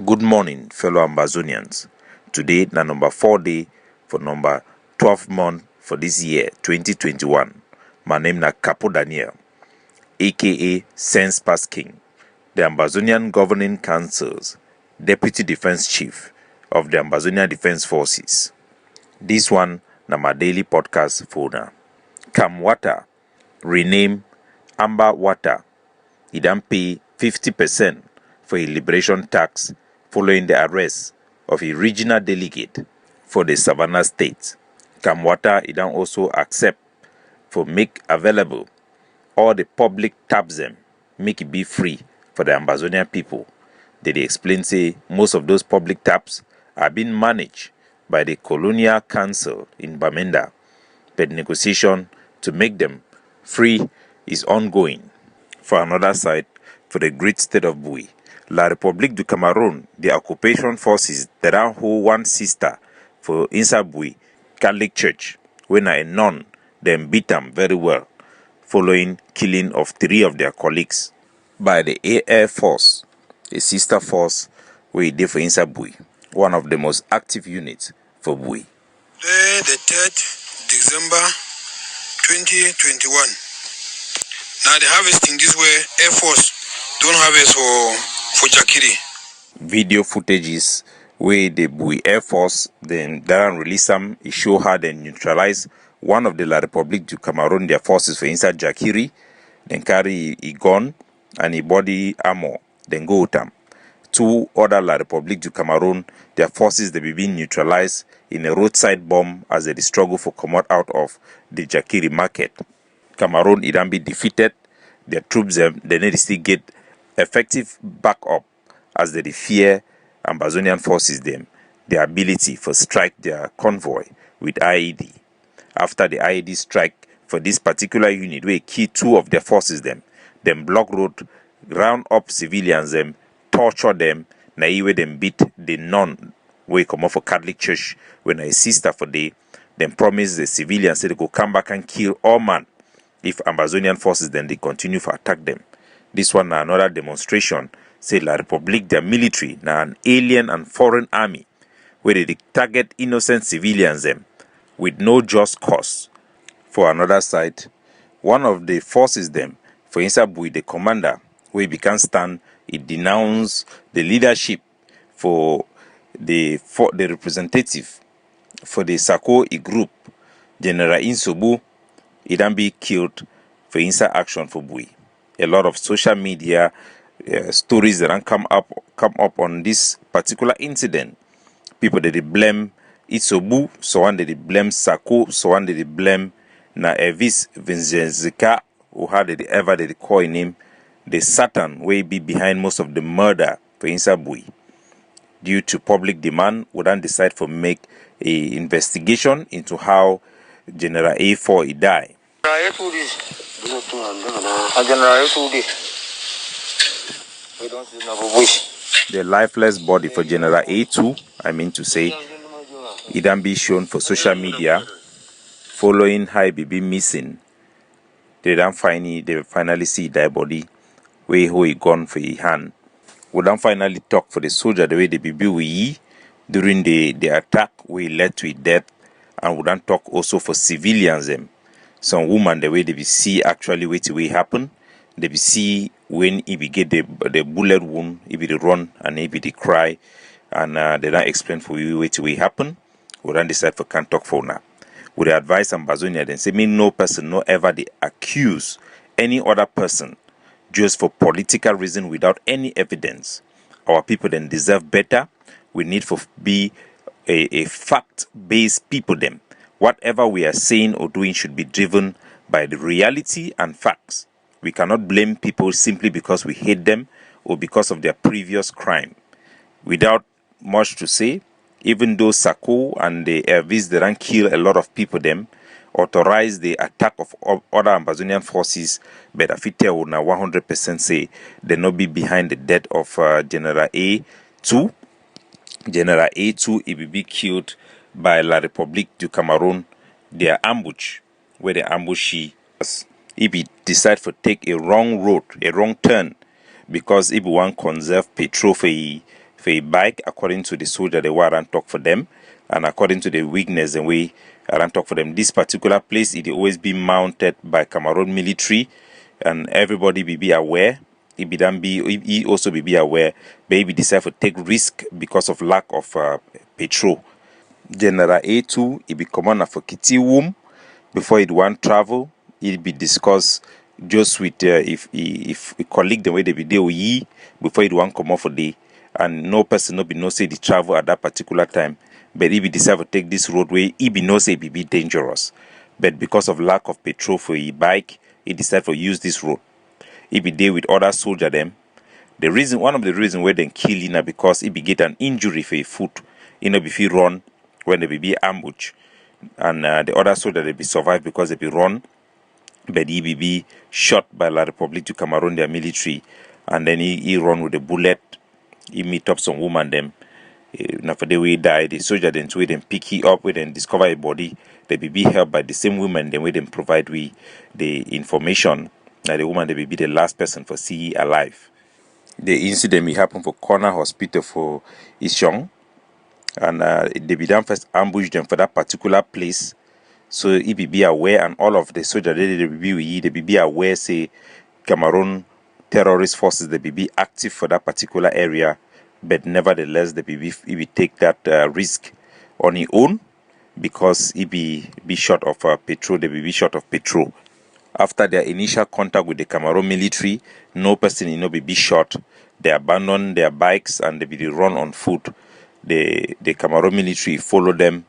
Good morning, fellow Ambazonians. Today, na number 4 day for number 12 month for this year, 2021. My name na Capo Daniel, aka Sense Pass King, the Ambazonian Governing Council's Deputy Defense Chief of the Ambazonian Defense Forces. This one na my daily podcast for now. Kamwata, rename Amber Water, he done pay 50% for a liberation tax following the arrest of a regional delegate for the Savannah State. Kamwata he done also accept for make available all the public taps them, make it be free for the Ambazonian people. They explain say most of those public taps are being managed by the Colonial Council in Bamenda, but negotiation to make them free is ongoing. For another side, for the great state of Bui, La République du Cameroon, the occupation forces that are hold one sister for inside Bui Catholic Church, when a nun, them beat them very well, following killing of 3 of their colleagues by the Air Force, a sister force where they for inside Bui, one of the most active units for Bui. The 3rd December 2021. Now they're harvesting this way. Air Force don't harvest for Jakiri. Video footages where the Bui Air Force then Darren release them, it show how they neutralize one of the La République du Cameroon, their forces for inside Jakiri, then carry a gun and a body armor, then go with them. 2 other La République du Cameroon, their forces they be being neutralized in a roadside bomb as they struggle for come out of the Jakiri market. Cameroon it can be defeated. Their troops they need to still get effective backup as they fear Ambazonian forces them their ability for strike their convoy with IED. After the IED strike for this particular unit, where key 2 of their forces them block road, round up civilians them, torture them, na where them beat the nun where come off for Catholic Church when a sister for day, them promise the civilians say they go come back and kill all man if Ambazonian forces then they continue to attack them. This one na another demonstration say La République, their military na an alien and foreign army where they target innocent civilians them with no just cause. For another side, one of the forces them for inside Bui, the commander where he can stand, he denounce the leadership for the representative for the Sako group, General Insobu, he then be killed for inside action for Bui. A lot of social media stories that come up on this particular incident. People that they blame Itsobu, so one that they blame Sako, so one that they blame na Evis Vincenzika, who had they ever they call him the Satan way be behind most of the murder for inside Bui. Due to public demand, we then decide to make a investigation into how General A4 he died. The lifeless body for General A2, I mean to say, it then be shown for social media following how he be missing. They finally see their body where he gone for his hand. We then finally talk for the soldier the way they be with during the attack we led to his death, and we then talk also for civilians them. Some woman the way they be see actually what will happen. They be see when he be get the bullet wound, he be the run and he be the cry, and they don't explain for you what will happen. We then decide for can't talk for now. We advise Ambazonia then say me no person no ever they accuse any other person just for political reason without any evidence. Our people then deserve better. We need to be a fact-based people then. Whatever we are saying or doing should be driven by the reality and facts. We cannot blame people simply because we hate them or because of their previous crime. Without much to say, even though Sako and the Ervis they ran kill a lot of people them, authorize the attack of other Ambazonian forces, but Afite will now 100% say they not be behind the death of General A2. General A2 he will be killed by La République du Cameroon, their ambush, where they ambush if he decide to take a wrong road, a wrong turn, because if we want conserve petrol for for a bike, according to the soldier they were and talk for them, and according to the weakness and way around talk for them. This particular place, it always be mounted by Cameroon military, and everybody be aware. He also be aware, but he decide to take risk because of lack of petrol. General A2, he be commander for Kitiwum. Before he'd want travel, he'd be discussed just with if a colleague the way they be there ye before he'd want come off for day, and no person no be no say the travel at that particular time. But if he decide to take this roadway, he be no say it be dangerous. But because of lack of petrol for his bike, he decide to use this road. He be there with other soldier them. One of the reasons where they kill him because he be get an injury for his foot. He no be fit run when they be ambush, and the other soldier they be survive because they be run. But he be shot by La République du Cameroon, their military, and then he run with a bullet. He meet up some woman them. Now for the way he died, the soldier then to them pick he up with and discover a body. They be helped by the same woman then way them provide we the information. Now the woman they be the last person for see alive. The incident may happen for Corner Hospital for Ishong, and they be done first ambush them for that particular place. So he be aware, and all of the soldiers they be aware say Cameroon terrorist forces they be active for that particular area, but nevertheless they be take that risk on his own because he be short of petrol. They be short of petrol. After their initial contact with the Cameroon military, no person be shot. They abandon their bikes and they be run on foot. The Cameroon military follow them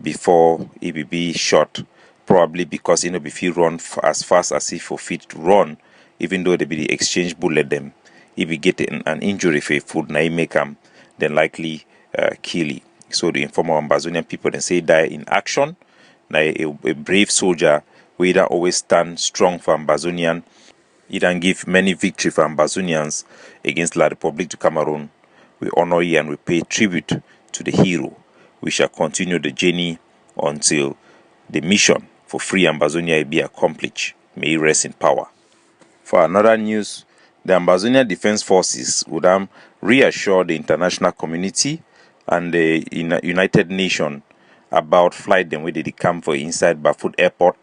before he be shot, probably because be fit run as fast as he for fit to run, even though they be the exchange bullet them. If he get an injury for food, now he make him then likely kill him. So the informer Ambazonian people then say die in action. Now a brave soldier we either always stand strong for Ambazonian, he then give many victory for Ambazonians against La République du Cameroon. We honor you and we pay tribute to the hero. We shall continue the journey until the mission for free Ambazonia be accomplished. May he rest in power. For another news, the Ambazonia Defense Forces would reassure the international community and the United Nations about flight them where they come for inside Bafut Airport.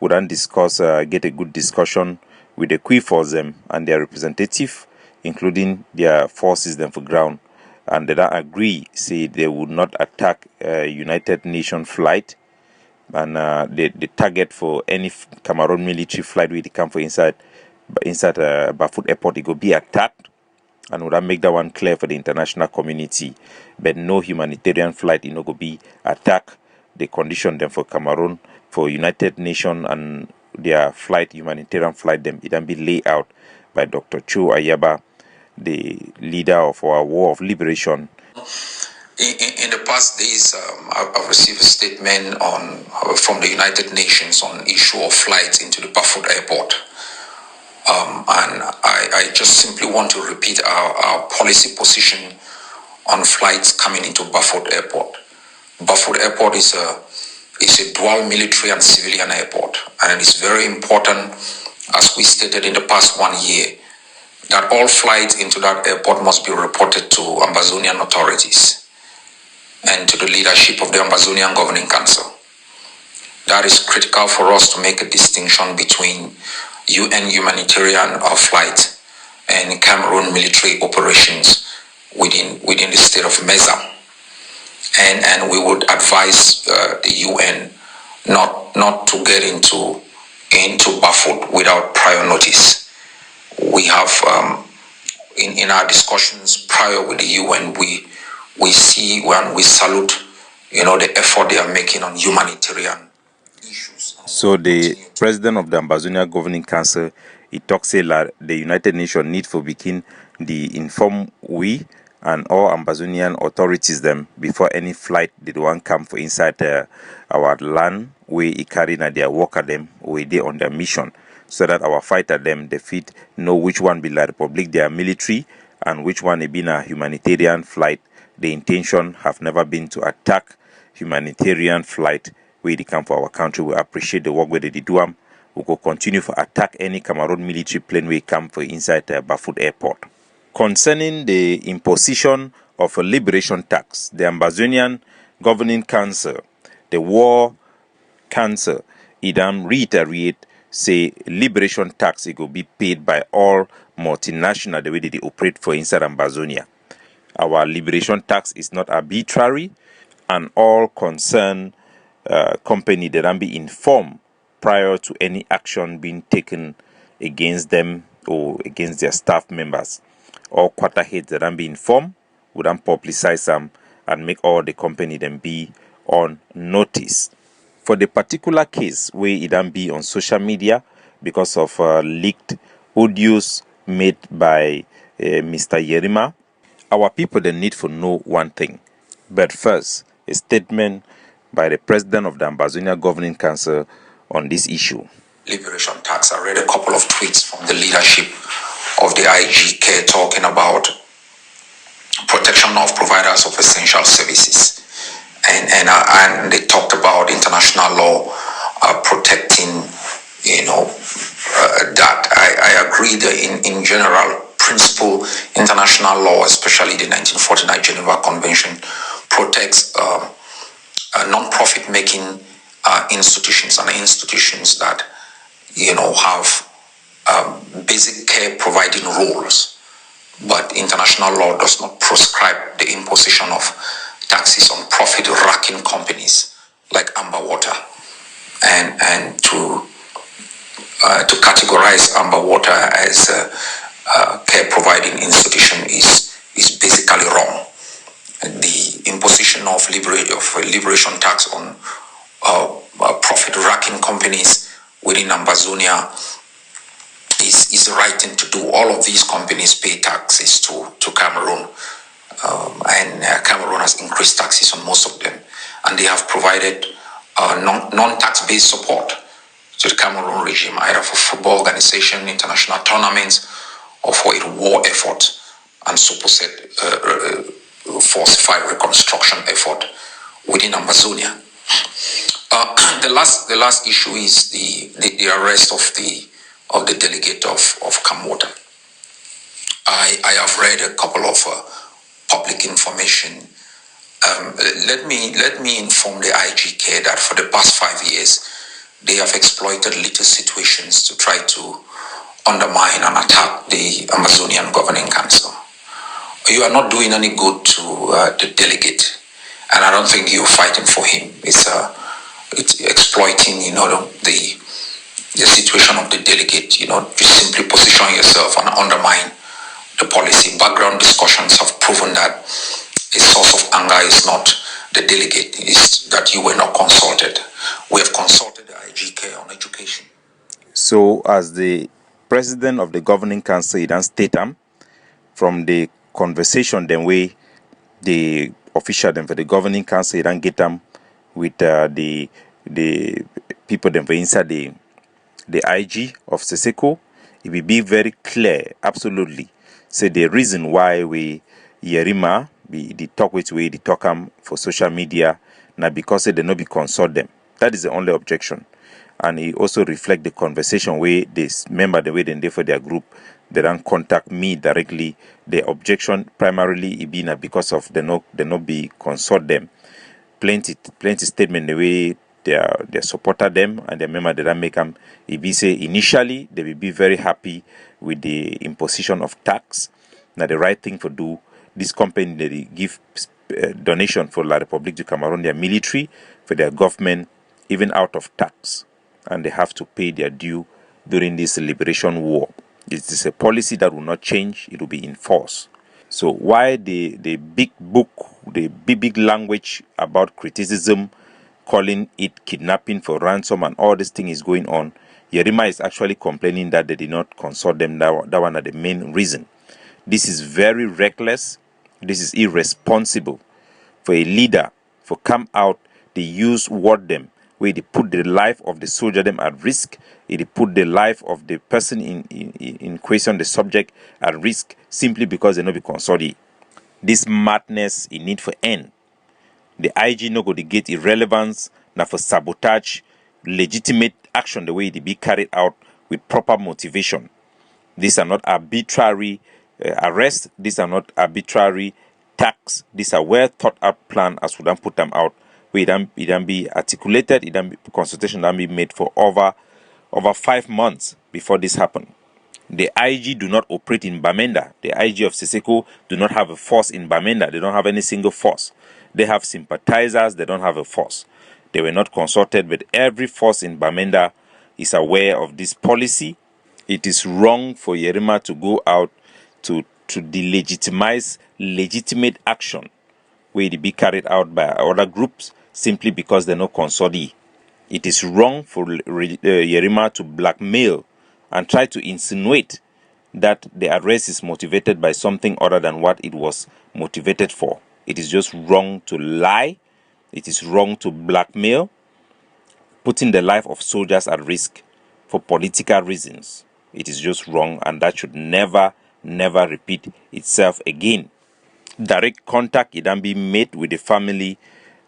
Would then discuss, get a good discussion with the Qui Force them and their representative, including their forces them for ground. And they don't agree, say they would not attack United Nations flight, and the target for any Cameroon military flight where they come for inside Bafut Airport, it will be attacked, and would make that one clear for the international community. But no humanitarian flight, go be attacked. They condition them for Cameroon, for United Nations and their flight, humanitarian flight, them it can be laid out by Dr. Cho Ayaba, the leader of our War of Liberation. In the past days, I've received a statement from the United Nations on issue of flights into the Bafut Airport. And I just simply want to repeat our policy position on flights coming into Bafut Airport. Bafut Airport is a dual military and civilian airport, and it's very important, as we stated in the past 1 year, that all flights into that airport must be reported to Ambazonian authorities and to the leadership of the Ambazonian Governing Council. That is critical for us to make a distinction between UN humanitarian flight and Cameroon military operations within the state of Meza. And we would advise the UN not to get into Bafut without prior notice. We have in our discussions prior with the UN, we see when we salute the effort they are making on humanitarian issues. So the president of the Ambazonia Governing Council, he talks that the United Nations need for begin the inform we and all Ambazonian authorities them before any flight they want come for inside our land where he carry their worker them where they on their mission, so that our fighter them defeat know which one be La République their military and which one they been a humanitarian flight. The intention have never been to attack humanitarian flight where they come for our country. We appreciate the work where they do them. We will continue to attack any Cameroon military plane where come for inside Bafut Airport. Concerning the imposition of a liberation tax. The Ambazonian Governing Council, the War Council, it reiterate say liberation tax it will be paid by all multinational the way they operate for inside Ambazonia. Our liberation tax is not arbitrary, and all concerned company that can be informed prior to any action being taken against them or against their staff members. All quarter heads that can be informed would then publicize them and make all the company then be on notice. For the particular case where it can be on social media because of leaked audios made by Mr. Yerima, our people then need to know one thing. But first, a statement by the president of the Ambazonia Governing Council on this issue. Liberation tax. I read a couple of tweets from the leadership of the IGK talking about protection of providers of essential services, and they talked about international law protecting, that. I agree that in general principle, international law, especially the 1949 Geneva Convention, protects non-profit making institutions and institutions that have basic care providing roles. But international law does not prescribe the imposition of taxes on profit-racking companies like Amber Water, and to categorize Amber Water as a care-providing institution is basically wrong. The imposition of liberation tax on profit-racking companies within Ambazonia is the right thing to do. All of these companies pay taxes to Cameroon, and Cameroon has increased taxes on most of them, and they have provided non-tax-based support to the Cameroon regime, either for football organization, international tournaments, or for its war effort and supposed falsified reconstruction effort within Ambazonia. The last issue is the arrest of the delegate of Kamwota. I have read a couple of public information. Let me inform the IGK that for the past 5 years, they have exploited little situations to try to undermine and attack the Amazonian Governing Council. You are not doing any good to the delegate, and I don't think you're fighting for him. It's exploiting, the situation of the delegate. You simply position yourself and undermine the policy. Background discussions have proven that a source of anger is not the delegate, is that you were not consulted. We have consulted the IGK on education. So, as the president of the Governing Council, he does state from the conversation, then way the official then for the Governing Council, he don't get them with the people then for inside the IG of Seseko. It will be very clear, absolutely. Say the reason why we Yerima the talk which way the talk for social media now because they not be consult them. That is the only objection. And it also reflect the conversation where this member the way they for their group they don't contact me directly. The objection primarily it be because of they not be consult them. Plenty statement the way they supported them and the member they don't make them. It be say initially they will be very happy with the imposition of tax. Now the right thing to do. This company they give donation for La République du Cameroun, their military, for their government, even out of tax, and they have to pay their due during this liberation war. It is a policy that will not change; it will be enforced. So why the big book, the big language about criticism, calling it kidnapping for ransom and all this thing is going on? Yerima is actually complaining that they did not consult them. That one are the main reason. This is very reckless. This is irresponsible for a leader for come out. They use word them where they put the life of the soldier them at risk. They put the life of the person in question, the subject, at risk simply because they not be consulted. This madness it need for end. The IG no go to get irrelevance now for sabotage legitimate action the way they be carried out with proper motivation. These are not arbitrary arrests. These are not arbitrary tax. These are well thought out plan as we don't put them out. It don't be articulated, it don't be consultation don't be made for over 5 months before this happened. The IG do not operate in Bamenda. The IG of Siseko do not have a force in Bamenda. They don't have any single force. They have sympathizers, they don't have a force. They were not consulted, but every force in Bamenda is aware of this policy. It is wrong for Yerima to go out to delegitimize legitimate action where it be carried out by other groups simply because they're not consulted. It is wrong for Yerima to blackmail and try to insinuate that the arrest is motivated by something other than what it was motivated for. It is just wrong to lie. It is wrong to blackmail, putting the life of soldiers at risk for political reasons. It is just wrong, and that should never repeat itself again. Direct contact, it can be made with the family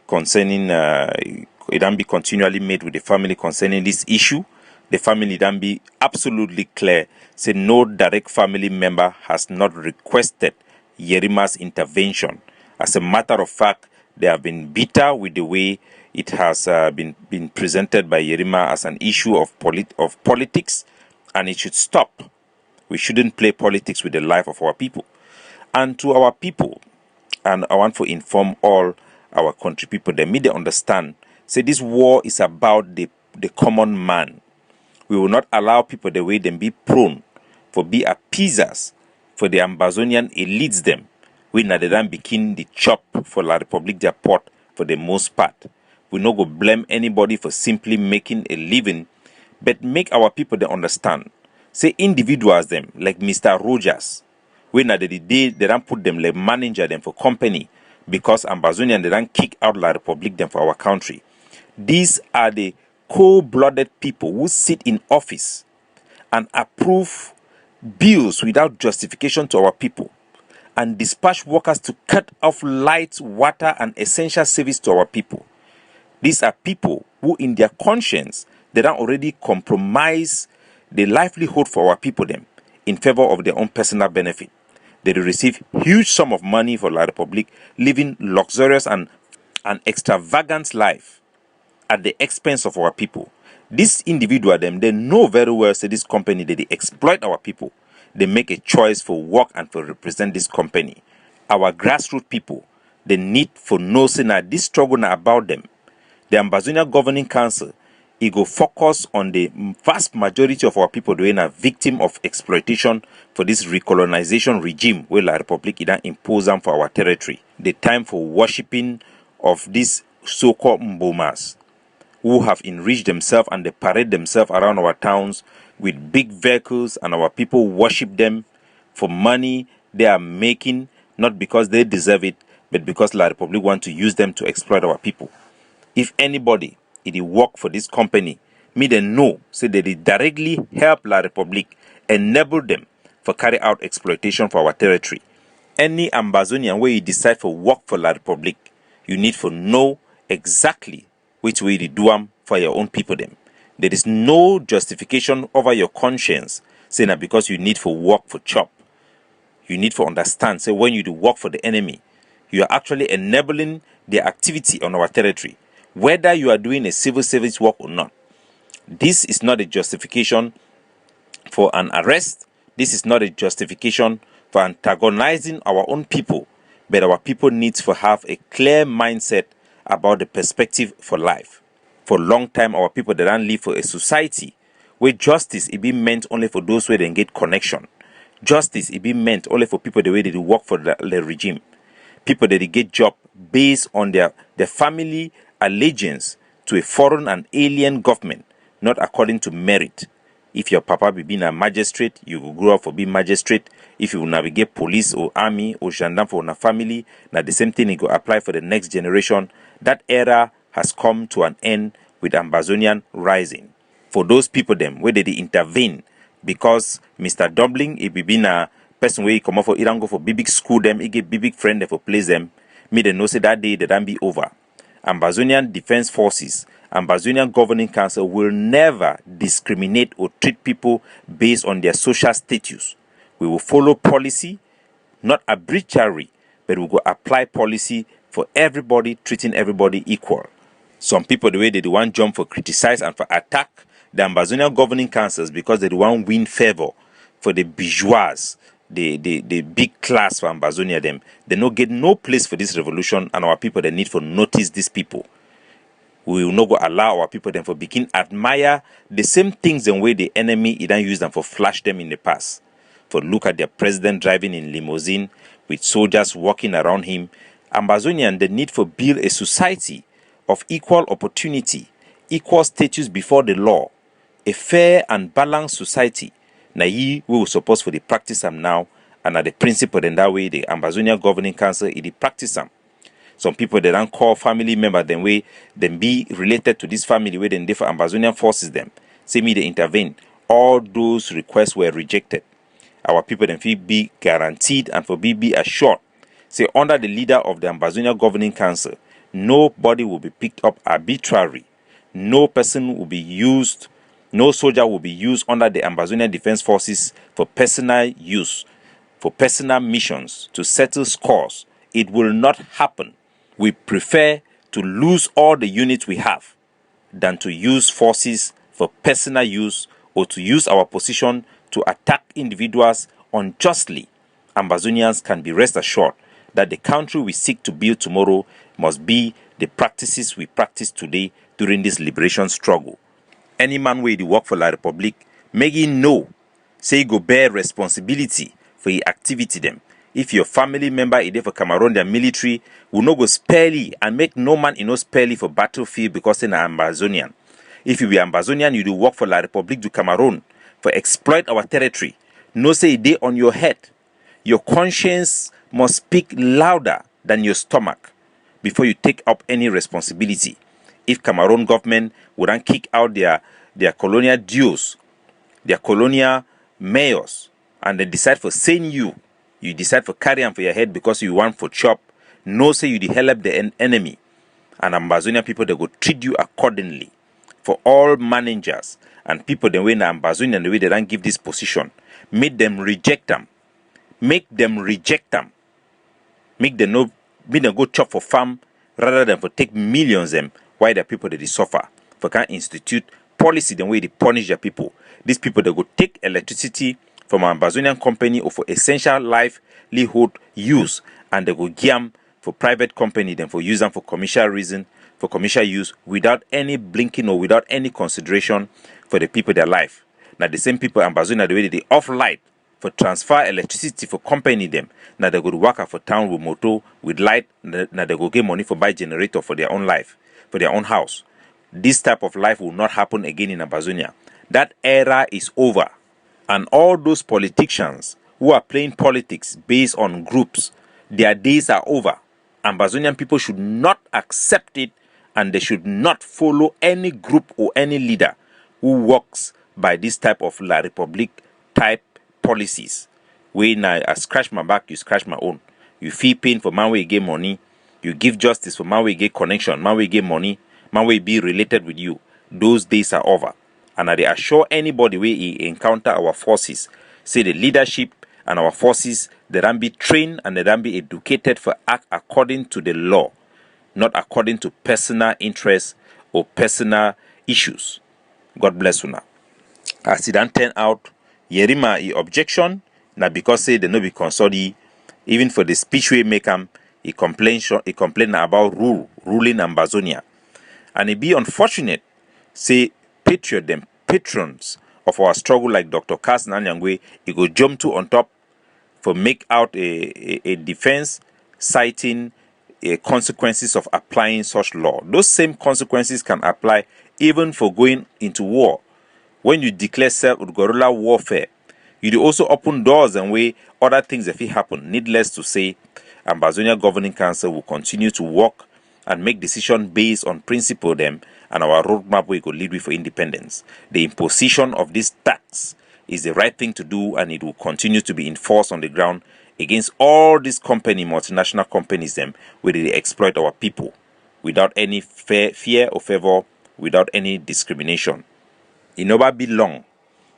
concerning, it can be continually made with the family concerning this issue. The family then be absolutely clear, say no direct family member has not requested Yerima's intervention. As a matter of fact, they have been bitter with the way it has been presented by Yerima as an issue of politics, and it should stop. We shouldn't play politics with the life of our people. And to our people, and I want to inform all our country people, they need to understand, say this war is about the common man. We will not allow people the way them be prone for be appeasers for the Ambazonian elites them. We not then begin the chop for La Republique de Port for the most part. We no go blame anybody for simply making a living, but make our people they understand. Say individuals them like Mr. Rogers, we not the day they don't put them like manager them for company because Ambazonian they don't kick out La Republique them for our country. These are the cold-blooded people who sit in office and approve bills without justification to our people and dispatch workers to cut off light, water, and essential service to our people. These are people who, in their conscience, they don't already compromise the livelihood for our people them in favor of their own personal benefit. They receive huge sum of money for La Republique, living luxurious and extravagant life at the expense of our people. This individual them, they know very well, say this company, they exploit our people. They make a choice for work and for represent this company. Our grassroots people, they need for no say that this struggle now about them. The Ambazonian Governing Council, it go focus on the vast majority of our people doing a victim of exploitation for this recolonization regime where La Republique is impose them for our territory. The time for worshipping of these so-called Mbomas, who have enriched themselves and they parade themselves around our towns with big vehicles, and our people worship them for money they are making, not because they deserve it, but because La Republique want to use them to exploit our people. If anybody it work for this company, me they know, say they directly help La Republique, enable them for carry out exploitation for our territory. Any Ambazonian where you decide for work for La Republique, you need to know exactly which way they do them for your own people them. There is no justification over your conscience saying that because you need for work for chop. You need to understand, say when you do work for the enemy, you are actually enabling their activity on our territory, whether you are doing a civil service work or not. This is not a justification for an arrest. This is not a justification for antagonizing our own people, but our people need to have a clear mindset about the perspective for life. For a long time, our people they don't live for a society where justice it be meant only for those where they get connection. Justice it be meant only for people the way they work for the regime. People that they get job based on their family allegiance to a foreign and alien government, not according to merit. If your papa be being a magistrate, you will grow up for being magistrate. If you will navigate police or army or gendarme for a family, now the same thing it will apply for the next generation. That era has come to an end with Ambazonian rising. For those people them where they intervene because Mr. Dublin it be been a person where he come up for Iran go for big school them, he get big friend them for place them. Me they know say that day they don't be over. Ambazonian Defense Forces, Ambazonian Governing Council will never discriminate or treat people based on their social status. We will follow policy, not arbitrary, but we go apply policy for everybody, treating everybody equal. Some people, the way they want jump for criticize and for attack the Ambazonian governing councils because they want win favor for the bourgeois, the big class for Ambazonia them. They no get no place for this revolution, and our people they need for notice these people. We will not go allow our people them for begin admire the same things and way the enemy didn't use them for flash them in the past. For look at their president driving in limousine with soldiers walking around him. Ambazonian, the need for build a society of equal opportunity, equal status before the law, a fair and balanced society. Na ye we will suppose for the practice them now, and at the principle in that way the Ambazonia Governing Council it practice them. Some people they don't call family member them way them be related to this family where then different Ambazonian forces them. Say me they intervene. All those requests were rejected. Our people then feel be guaranteed and for be assured. Say under the leader of the Ambazonia Governing Council, nobody will be picked up arbitrarily. No person will be used, no soldier will be used under the Ambazonian Defense Forces for personal use, for personal missions, to settle scores. It will not happen. We prefer to lose all the units we have than to use forces for personal use or to use our position to attack individuals unjustly. Ambazonians can be rest assured that the country we seek to build tomorrow must be the practices we practice today during this liberation struggle. Any man wey dey work for La Republique, make him know, say he go bear responsibility for his activity them. If your family member is there for Cameroon, their military will not go spare you and make no man in no spare you for battlefield because they're Ambazonian. If you be Ambazonian, you do work for La Republique du Cameroon for exploit our territory. No say they on your head. Your conscience must speak louder than your stomach before you take up any responsibility. If Cameroon government wouldn't kick out their colonial dues, their colonial mayors, and they decide for saying you decide for carry on for your head because you want for chop, no say you help the enemy. And Ambazonian people, they go treat you accordingly. For all managers and people the way in Ambazonian, the way they don't give this position, make them reject them. Make them reject them. Make them go chop for farm rather than for take millions them while the people they suffer. For can institute policy the way they punish their people. These people they go take electricity from an Ambazonian company or for essential livelihood use, and they go give for private company then for use them for commercial reason, for commercial use without any blinking or without any consideration for the people their life. Now the same people Ambazonia the way they off light for transfer electricity for company them. Now they go to work for town with motor with light. Now they go get money for buy generator for their own life, for their own house. This type of life will not happen again in Ambazonia. That era is over. And all those politicians who are playing politics based on groups, their days are over. Ambazonian people should not accept it, and they should not follow any group or any leader who works by this type of La Republique type policies. When I scratch my back, you scratch my own. You feel pain for man way get money. You give justice for man way get connection, man way get money, man way be related with you. Those days are over. And I assure anybody where he encounter our forces, say the leadership and our forces, they don't be trained and they don't be educated for act according to the law, not according to personal interests or personal issues. God bless you now. As it don't turn out, Yerima he objection, now because say they no be consulted, even for the speech we make him, he complain about ruling Ambazonia. And it be unfortunate, say patrons of our struggle like Dr. Carson Anyangwe, he go jump to on top for make out a defense citing consequences of applying such law. Those same consequences can apply even for going into war. When you declare guerrilla warfare, you do also open doors and way other things if it happen. Needless to say, Ambazonia Governing Council will continue to work and make decisions based on principle them and our roadmap we could lead with for independence. The imposition of this tax is the right thing to do, and it will continue to be enforced on the ground against all these multinational companies them where they exploit our people without any fear or favor, without any discrimination. It never be long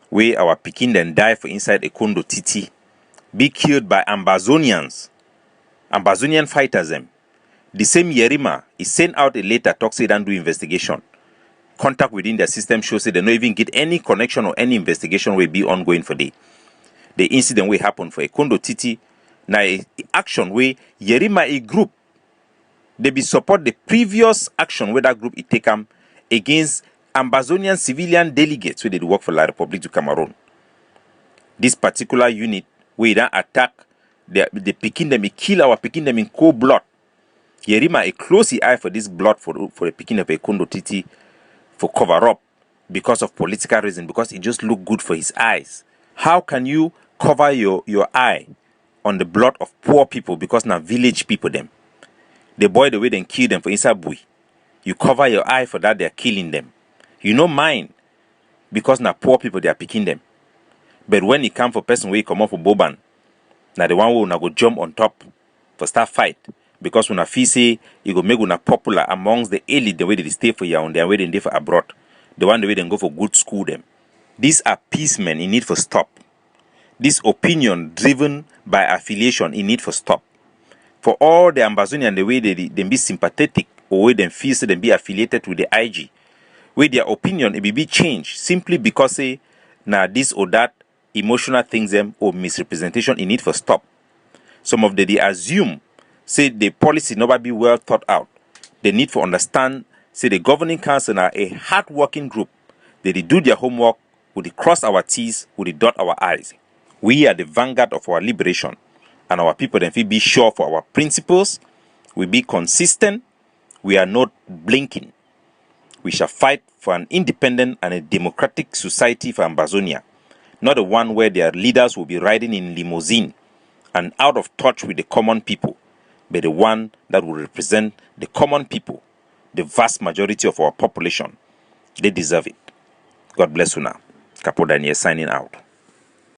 where our Pekin then die for inside a Kondo Titi, be killed by Ambazonians Ambazonian fighters them. The same Yerima is sent out a letter talk say don't do investigation. Contact within their system shows that they don't even get any connection or any investigation will be ongoing for the incident will happen for a Kondo Titi. Now a action where Yerima a group they be support the previous action where that group it take against Ambazonian civilian delegates where they work for La République du Cameroon. This particular unit where they attack they picking them, kill our picking them in cold blood. Yerima a close eye for this blood for the picking of a Kondo Titi for cover up because of political reason, because it just look good for his eyes. How can you cover your eye on the blood of poor people because now village people them? The boy the way they kill them for inside Bui. You cover your eye for that they are killing them. You know mine because now poor people they are picking them. But when it come for person where you come up for Boban, now the one who now go jump on top for start fight because when a fee say you go make una popular amongst the elite the way they stay for you and the way they stay for abroad, the one the way they go for good school them. These are peacemen in need for stop. This opinion driven by affiliation in need for stop. For all the Ambazonian the way they be sympathetic or way they feel so they be affiliated with the IG, where their opinion it be changed simply because say now this or that emotional things them or misrepresentation in need for stop. Some of they assume say the policy never be well thought out. They need to understand say the governing council are a hard-working group. They do their homework, would they cross our T's, would they dot our I's. We are the vanguard of our liberation, and our people then be sure for our principles. We be consistent. We are not blinking. We shall fight for an independent and a democratic society for Ambazonia, not the one where their leaders will be riding in limousine and out of touch with the common people, but the one that will represent the common people, the vast majority of our population. They deserve it. God bless you now. Capo Daniel signing out.